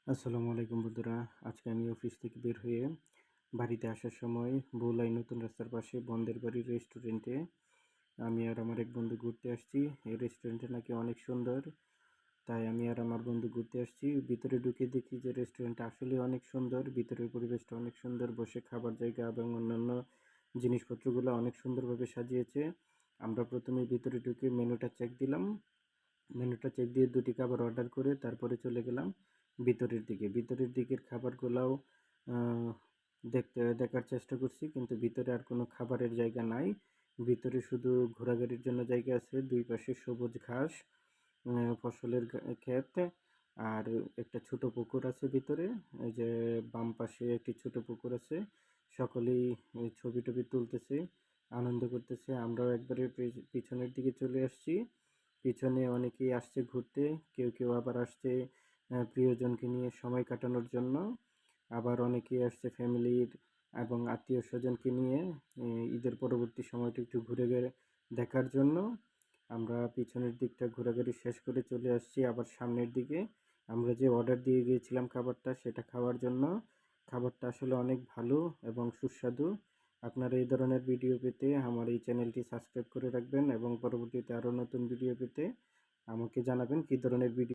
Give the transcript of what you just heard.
আসসালামু আলাইকুম বন্ধুরা। আজকে আমি অফিস থেকে বের হয়ে বাড়িতে আসার সময় বউলাই নতুন রাস্তার পাশে বন্দের বাড়ির রেস্টুরেন্টে আমি আর আমার এক বন্ধু ঘুরতে আসছি। এই রেস্টুরেন্টটা নাকি অনেক সুন্দর, তাই আমি আর আমার বন্ধু ঘুরতে আসছি। ভিতরে ঢুকে দেখি যে রেস্টুরেন্টটা আসলে অনেক সুন্দর, ভিতরের পরিবেশটা অনেক সুন্দর, বসে খাবার জায়গা এবং অন্যান্য জিনিসপত্রগুলো অনেক সুন্দরভাবে সাজিয়েছে। আমরা প্রথমে ভিতরে ঢুকে মেনুটা চেক দিলাম। মেনুটা চেক দিয়ে দুটি খাবার অর্ডার করে তারপরে চলে গেলাম ভিতরের দিকে। ভিতরের দিকের খাবারগুলাও দেখার চেষ্টা করছি, কিন্তু ভিতরে আর কোনো খাবারের জায়গা নাই। ভিতরে শুধু ঘোরাঘুরির জন্য জায়গা আছে, দুই পাশে সবুজ ঘাস, ফসলের ক্ষেত, আর একটা ছোট পুকুর আছে ভিতরে। এই যে বাম পাশে একটি ছোট পুকুর আছে। সকলেই ছবি টবি তুলতেছে, আনন্দ করতেছে। আমরাও একবারে পিছনের দিকে চলে আসছি। পিছনে অনেকেই আসছে ঘুরতে, কেউ কেউ আবার আসছে প্রিয়জনকে নিয়ে সময় কাটানোর জন্য। আবার অনেকেই আসছে ফ্যামিলির এবং আত্মীয় স্বজনকে নিয়ে ঈদের পরবর্তী সময়টা একটু ঘুরে দেখার জন্য। আমরা পিছনের দিকটা ঘোরাঘুরি শেষ করে চলে আসছি আবার সামনের দিকে। আমরা যে অর্ডার দিয়ে গিয়েছিলাম খাবারটা, সেটা খাওয়ার জন্য। খাবারটা আসলে অনেক ভালো এবং সুস্বাদু। আপনারা এই ধরনের ভিডিও পেতে আমার এই চ্যানেলটি সাবস্ক্রাইব করে রাখবেন এবং পরবর্তীতে আরও নতুন ভিডিও পেতে আমাকে জানাবেন কী ধরনের ভিডিও